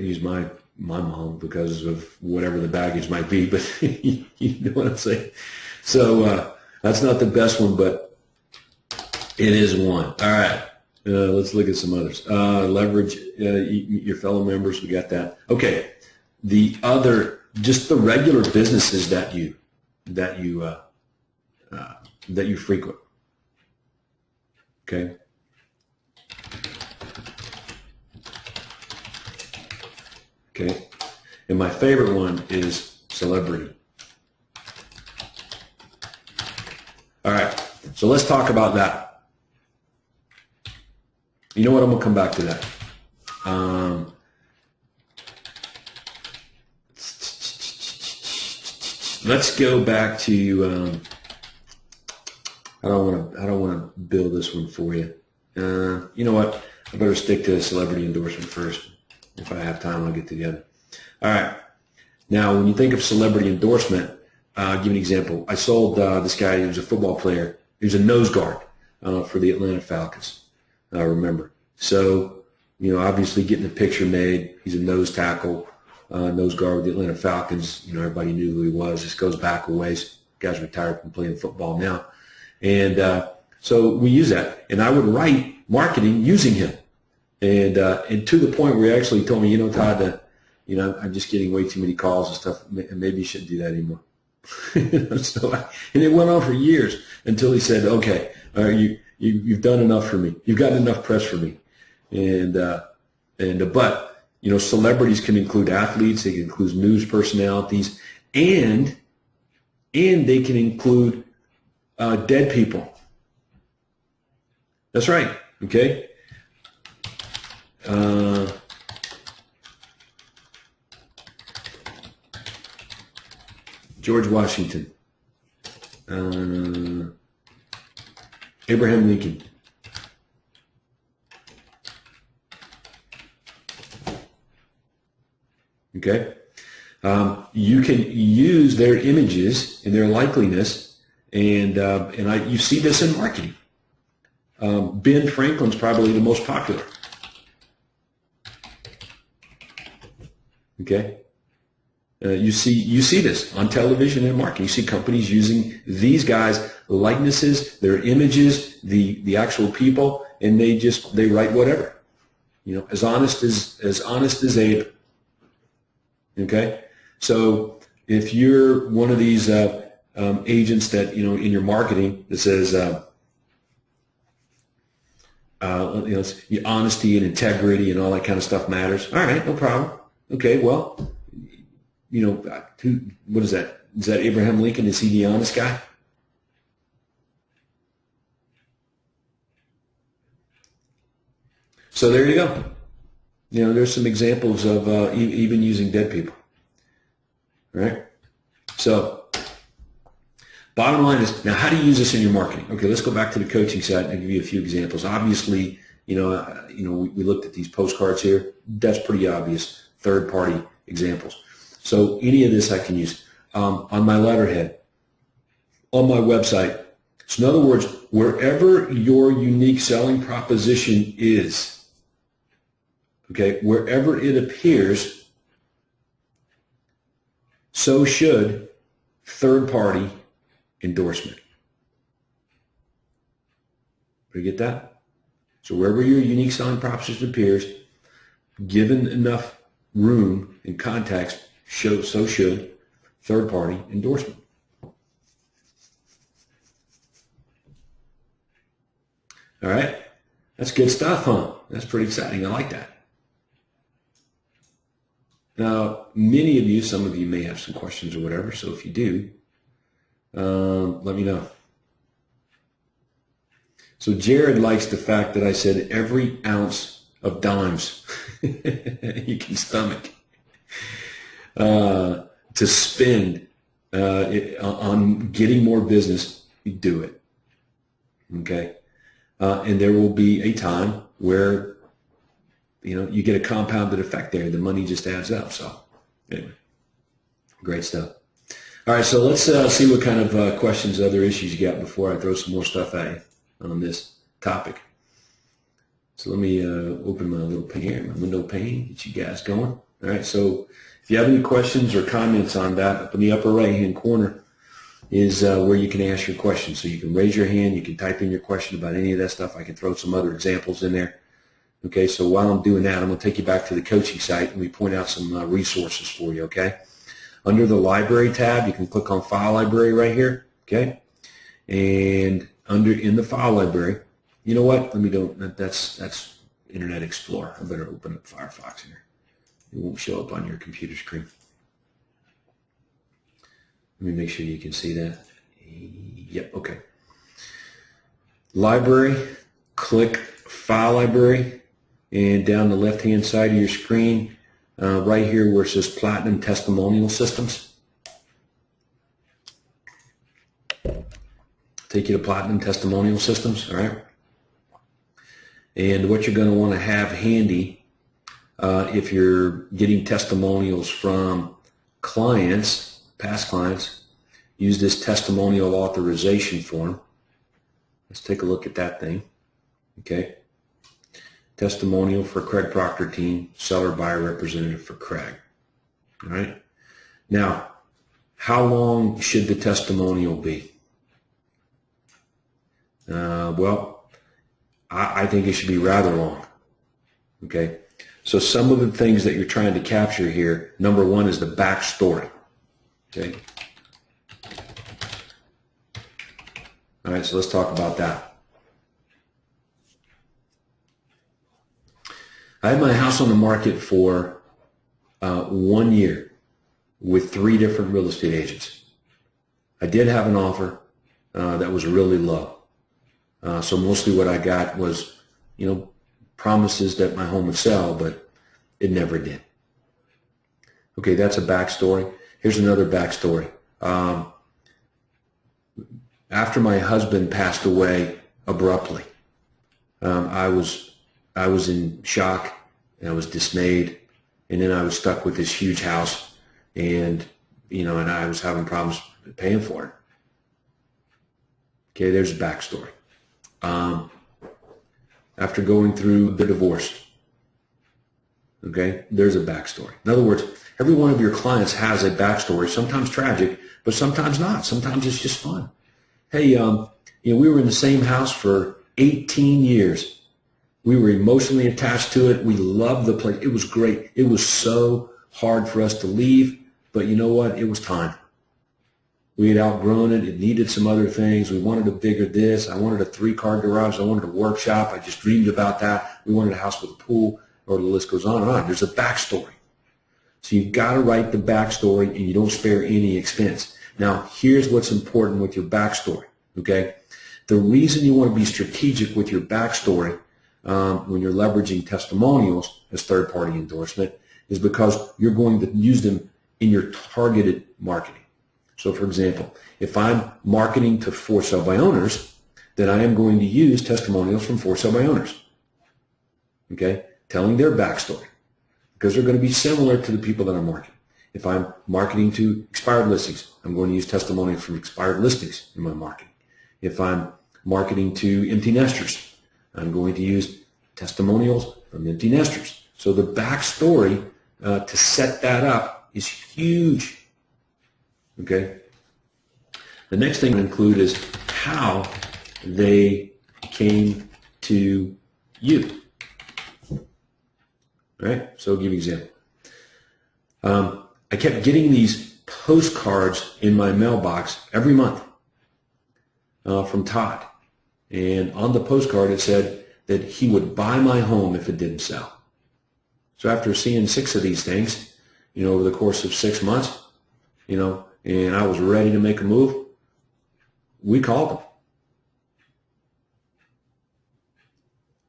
use my mom because of whatever the baggage might be, but you know what I'm saying. So that's not the best one, but it is one. All right. Let's look at some others. Leverage your fellow members. We got that. Okay. The other, just the regular businesses that you frequent. Okay. Okay. And my favorite one is celebrity. All right. So let's talk about that. You know what? I'm going to come back to that. Let's go back to. I don't want to build this one for you. You know what? I better stick to celebrity endorsement first. If I have time, I'll get to the other. All right. Now, when you think of celebrity endorsement, I'll give you an example. I sold this guy who was a football player. He was a nose guard for the Atlanta Falcons. I remember. So, you know, obviously getting the picture made. He's a nose tackle, nose guard with the Atlanta Falcons. You know, everybody knew who he was. This goes back a ways. Guy's retired from playing football now. And so we use that. And I would write marketing using him. And to the point where he actually told me, you know, Todd, you know, I'm just getting way too many calls and stuff. And maybe you shouldn't do that anymore. And it went on for years until he said, okay, you've done enough for me. You've gotten enough press for me. But, you know, celebrities can include athletes. They can include news personalities. And they can include dead people. That's right. Okay. George Washington, Abraham Lincoln, okay? You can use their images and their likeliness, and you see this in marketing. Ben Franklin's probably the most popular. Okay. You see this on television and marketing. You see companies using these guys' likenesses, their images, the actual people, and they write whatever. You know, as honest as Abe. Okay, so if you're one of these agents that, you know, in your marketing that says you know, honesty and integrity and all that kind of stuff matters. All right, no problem. Okay, well, you know, what is that? Is that Abraham Lincoln? Is he the honest guy? So there you go. You know, there's some examples of even using dead people. All right? So bottom line is, now how do you use this in your marketing? Okay, let's go back to the coaching side and I'll give you a few examples. Obviously, we looked at these postcards here. That's pretty obvious. Third-party examples. So any of this I can use on my letterhead, on my website. So in other words, wherever your unique selling proposition is, okay, wherever it appears, so should third-party endorsement. Do you get that? So wherever your unique selling proposition appears, given enough room and context, so should third-party endorsement. All right, that's good stuff, huh? That's pretty exciting. I like that. Now, many of you, some of you may have some questions or whatever, so if you do, let me know. So Jared likes the fact that I said every ounce of dimes you can stomach to spend on getting more business, you do it. Okay, and there will be a time where you get a compounded effect there. The money just adds up. So anyway, great stuff. All right, so let's see what kind of questions, other issues you got before I throw some more stuff at you on this topic. So let me open my little pane here, my window pane, get you guys going. All right, so if you have any questions or comments on that, up in the upper right-hand corner is where you can ask your questions. So you can raise your hand, you can type in your question about any of that stuff. I can throw some other examples in there. Okay, so while I'm doing that, I'm going to take you back to the coaching site and we point out some resources for you, okay? Under the library tab, you can click on File Library right here, okay? And in the File Library, you know what? That's Internet Explorer. I better open up Firefox here. It won't show up on your computer screen. Let me make sure you can see that. Yep, okay. Library, click File Library, and down the left-hand side of your screen, right here where it says Platinum Testimonial Systems. Take you to Platinum Testimonial Systems, all right? And what you're going to want to have handy if you're getting testimonials from clients, past clients, use this testimonial authorization form. Let's take a look at that thing, okay? Testimonial for Craig Proctor team, seller buyer representative for Craig. All right. Now, how long should the testimonial be? Well, I think it should be rather long. Okay. So some of the things that you're trying to capture here, number one is the backstory. Okay. All right. So let's talk about that. I had my house on the market for 1 year with 3 different real estate agents. I did have an offer that was really low. So mostly what I got was, promises that my home would sell, but it never did. Okay, that's a backstory. Here's another backstory. After my husband passed away abruptly, I was in shock, and I was dismayed, and then I was stuck with this huge house, and and I was having problems paying for it. Okay, there's a backstory. After going through the divorce, okay, there's a backstory. In other words, every one of your clients has a backstory, sometimes tragic, but sometimes not. Sometimes it's just fun. Hey, we were in the same house for 18 years. We were emotionally attached to it. We loved the place. It was great. It was so hard for us to leave, but you know what? It was time. We had outgrown it. It needed some other things. We wanted a bigger this. I wanted a 3-car garage. I wanted a workshop. I just dreamed about that. We wanted a house with a pool, or the list goes on and on. There's a backstory. So you've got to write the backstory, and you don't spare any expense. Now, here's what's important with your backstory, okay? The reason you want to be strategic with your backstory when you're leveraging testimonials as third-party endorsement is because you're going to use them in your targeted marketing. So, for example, if I'm marketing to for sale by owners, then I am going to use testimonials from for sale by owners, okay, telling their backstory because they're going to be similar to the people that I'm marketing. If I'm marketing to expired listings, I'm going to use testimonials from expired listings in my marketing. If I'm marketing to empty nesters, I'm going to use testimonials from empty nesters. So the backstory to set that up is huge. Okay. The next thing to include is how they came to you. All right. So I'll give you an example. I kept getting these postcards in my mailbox every month from Todd. And on the postcard it said that he would buy my home if it didn't sell. So after seeing 6 of these things, over the course of 6 months, and I was ready to make a move, we called him.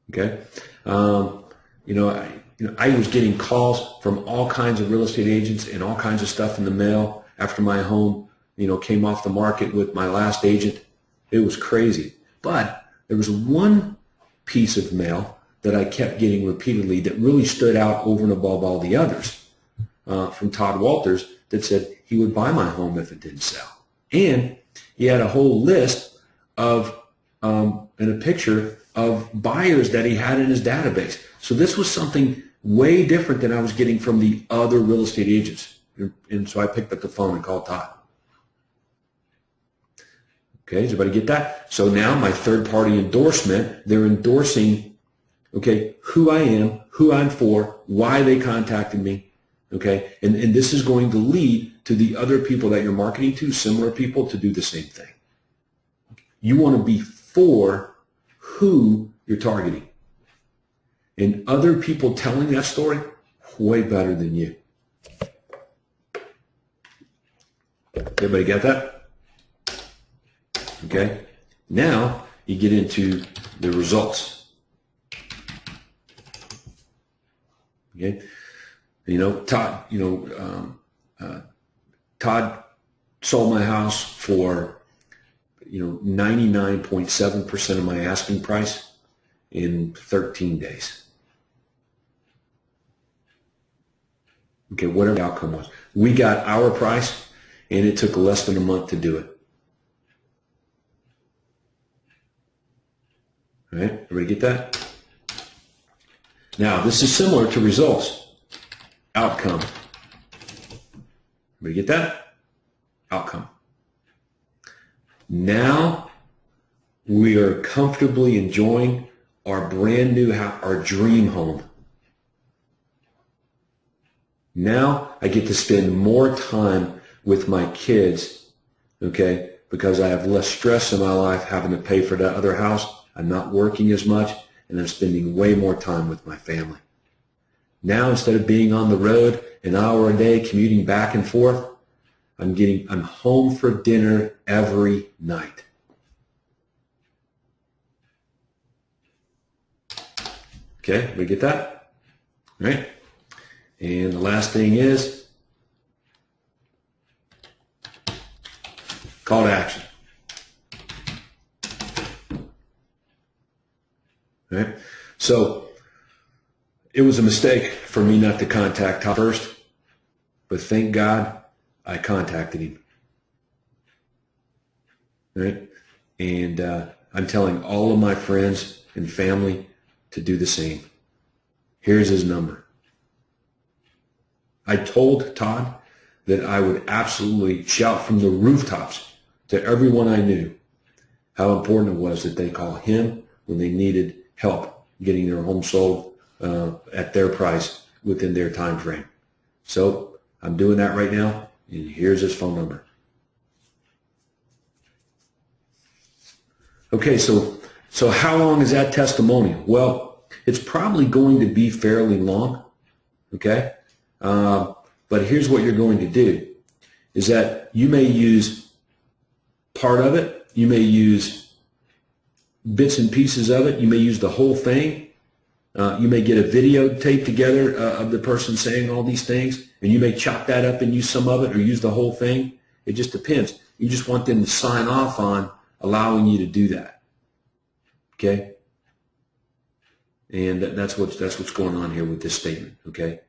Okay, I was getting calls from all kinds of real estate agents and all kinds of stuff in the mail after my home, came off the market with my last agent. It was crazy. But there was one piece of mail that I kept getting repeatedly that really stood out over and above all the others from Todd Walters that said he would buy my home if it didn't sell. And he had a whole list of and a picture of buyers that he had in his database. So this was something way different than I was getting from the other real estate agents. And so I picked up the phone and called Todd. Okay, does everybody get that? So now my third-party endorsement, they're endorsing, okay, who I am, who I'm for, why they contacted me, okay? And this is going to lead to the other people that you're marketing to, similar people, to do the same thing. You want to be for who you're targeting. And other people telling that story, way better than you. Everybody get that? Okay, now you get into the results. Okay, Todd, Todd sold my house for 99.7% of my asking price in 13 days. Okay, whatever the outcome was, we got our price, and it took less than a month to do it. All right, everybody get that? Now, this is similar to results. Outcome. Everybody get that? Outcome. Now, we are comfortably enjoying our brand new house, our dream home. Now, I get to spend more time with my kids, okay, because I have less stress in my life having to pay for that other house. I'm not working as much, and I'm spending way more time with my family. Now, instead of being on the road an hour a day commuting back and forth, I'm home for dinner every night. Okay, we get that? All right. And the last thing is call to action. All right. So it was a mistake for me not to contact Todd first, but thank God I contacted him. All right. And I'm telling all of my friends and family to do the same. Here's his number. I told Todd that I would absolutely shout from the rooftops to everyone I knew how important it was that they call him when they needed help getting their home sold at their price within their time frame. So I'm doing that right now, and here's his phone number. Okay, so how long is that testimonial? Well, it's probably going to be fairly long, okay? But here's what you're going to do, is that you may use part of it, you may use bits and pieces of it, you may use the whole thing, you may get a video tape together of the person saying all these things, and you may chop that up and use some of it or use the whole thing. It just depends. You just want them to sign off on allowing you to do that. Okay? And that's what's going on here with this statement, okay?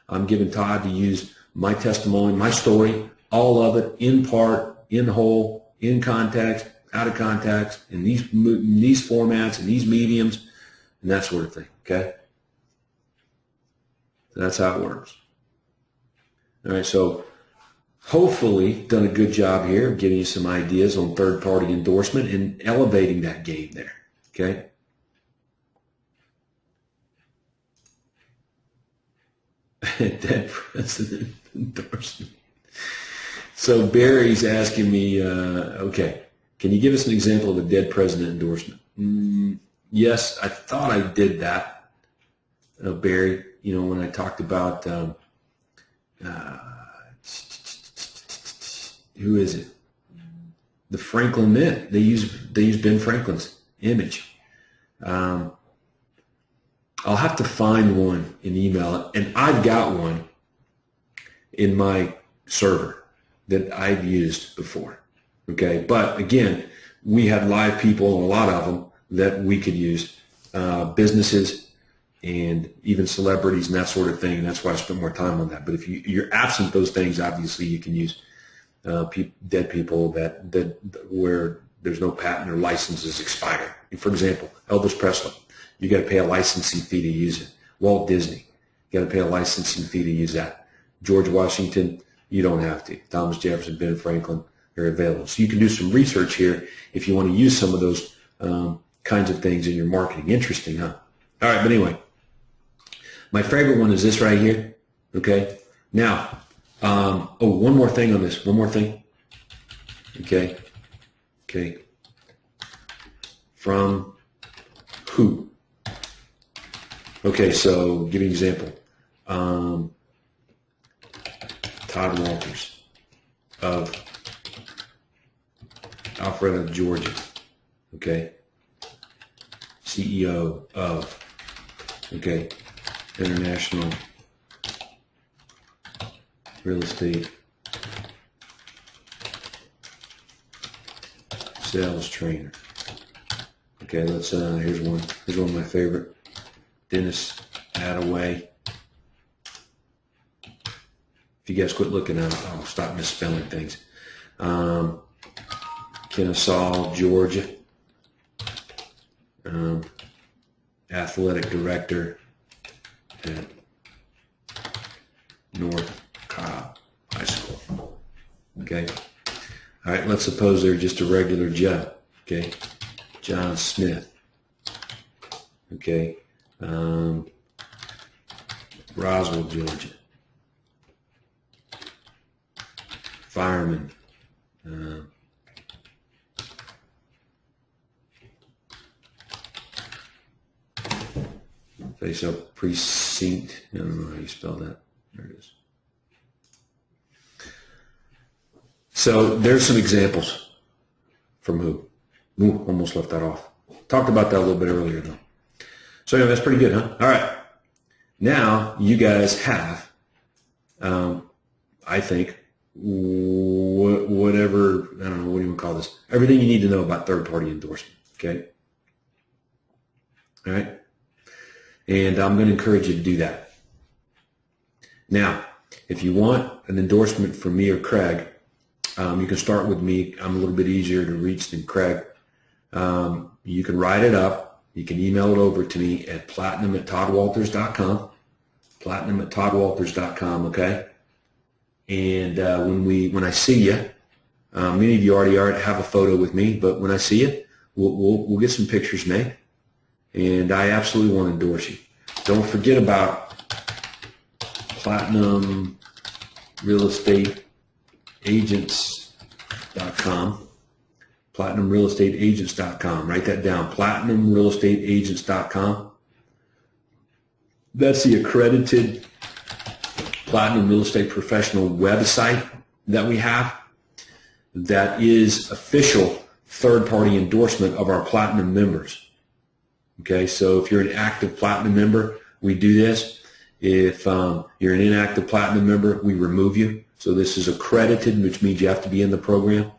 I'm giving Todd to use my testimony, my story, all of it, in part, in whole, in context, out of context, in these formats, in these mediums, and that sort of thing, okay? That's how it works. All right, so hopefully done a good job here of giving you some ideas on third-party endorsement and elevating that game there, okay? Dead president endorsement. So Barry's asking me, okay, can you give us an example of a dead president endorsement? Yes, I thought I did that, Barry, when I talked about, who is it? The Franklin Mint. They use Ben Franklin's image. I'll have to find one and email it, and I've got one in my server that I've used before. Okay, but again, we had live people, a lot of them that we could use, businesses and even celebrities and that sort of thing. And that's why I spent more time on that. But if you're absent those things, obviously you can use dead people that where there's no patent or licenses expired. For example, Elvis Presley, you got to pay a licensing fee to use it. Walt Disney, you got to pay a licensing fee to use that. George Washington, you don't have to. Thomas Jefferson, Ben Franklin, they're available. So you can do some research here if you want to use some of those kinds of things in your marketing. Interesting, huh? All right, but anyway, my favorite one is this right here. Okay, now, oh, one more thing on this. One more thing. Okay. From who? Okay, so give you an example. Todd Walters of Alpharetta, Georgia. Okay. CEO of, okay, International Real Estate Sales Trainer. Okay, let's here's one of my favorite. Dennis Attaway. If you guys quit looking, I'll stop misspelling things. Kennesaw, Georgia. Athletic director at North Cobb High School. Okay. All right, let's suppose they're just a regular Joe. Okay. John Smith. Okay. Roswell, Georgia. Fireman. Face up precinct. I don't know how you spell that. There it is. So there's some examples from who. Ooh, almost left that off. Talked about that a little bit earlier though. So anyway, that's pretty good, huh? All right. Now you guys have, I think, whatever, I don't know, what do you want to call this? Everything you need to know about third-party endorsement, okay? All right? And I'm going to encourage you to do that. Now, if you want an endorsement from me or Craig, you can start with me. I'm a little bit easier to reach than Craig. You can write it up. You can email it over to me at platinum@toddwalters.com. Platinum@toddwalters.com, okay? And when I see you, many of you already have a photo with me, but when I see you, we'll get some pictures made. And I absolutely want to endorse you. Don't forget about Platinum Real Estate Agents.com. PlatinumRealEstateAgents.com. Write that down. PlatinumRealEstateAgents.com. That's the accredited Platinum Real Estate Professional website that we have. That is official third-party endorsement of our Platinum members. Okay, so if you're an active Platinum member, we do this. If you're an inactive Platinum member, we remove you. So this is accredited, which means you have to be in the program.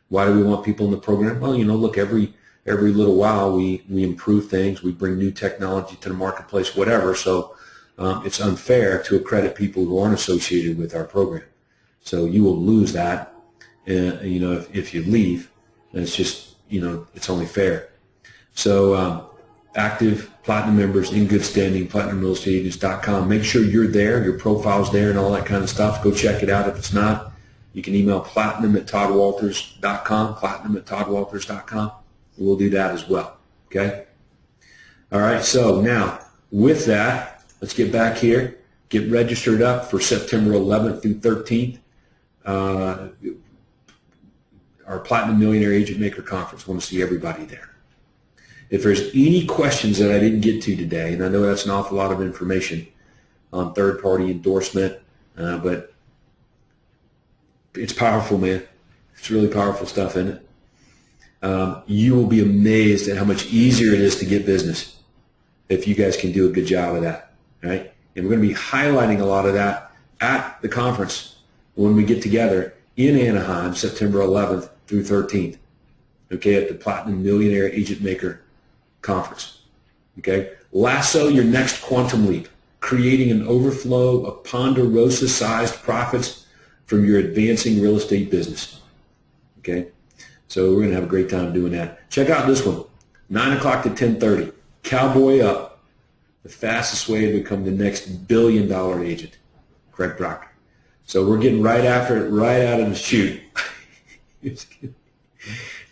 Why do we want people in the program? Well, you know, look, every little while we improve things. We bring new technology to the marketplace, whatever. So it's unfair to accredit people who aren't associated with our program. So you will lose that, you know, if you leave. And it's just, you know, it's only fair. So active Platinum members in good standing, PlatinumRealEstateAgents.com. Make sure you're there, your profile's there and all that kind of stuff. Go check it out. If it's not, you can email platinum@toddwalters.com, platinum@toddwalters.com. We'll do that as well, okay? All right, so now with that, let's get back here, get registered up for September 11th through 13th, our Platinum Millionaire Agent Maker Conference. I want to see everybody there. If there's any questions that I didn't get to today, and I know that's an awful lot of information on third-party endorsement, but it's powerful, man. It's really powerful stuff, isn't it? You will be amazed at how much easier it is to get business. if you guys can do a good job of that, right? And we're going to be highlighting a lot of that at the conference when we get together in Anaheim, September 11th through 13th, okay, at the Platinum Millionaire Agent Maker Conference, okay? Lasso your next quantum leap, creating an overflow of ponderosa-sized profits from your advancing real estate business, okay? So we're going to have a great time doing that. Check out this one, 9 o'clock to 10:30, Cowboy Up, the fastest way to become the next billion-dollar agent, Craig Proctor. So we're getting right after it, right out of the chute.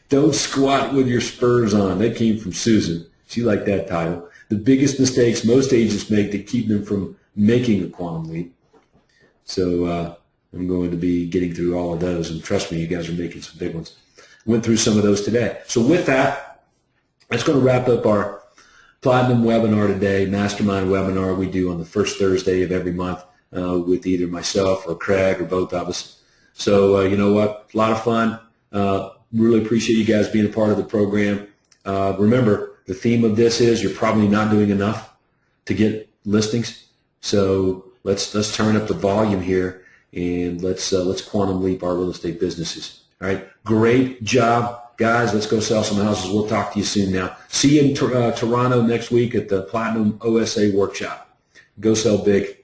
Don't squat with your spurs on. That came from Susan. She liked that title. The biggest mistakes most agents make that keep them from making a quantum leap. So I'm going to be getting through all of those, and trust me, you guys are making some big ones. Went through some of those today. So with that, that's going to wrap up our Platinum webinar today, mastermind webinar we do on the first Thursday of every month with either myself or Craig or both of us. So you know what, a lot of fun. Really appreciate you guys being a part of the program. Remember, the theme of this is you're probably not doing enough to get listings. So let's turn up the volume here, and let's quantum leap our real estate businesses. All right, great job, guys. Let's go sell some houses. We'll talk to you soon now. See you in Toronto next week at the Platinum OSA workshop. Go sell big.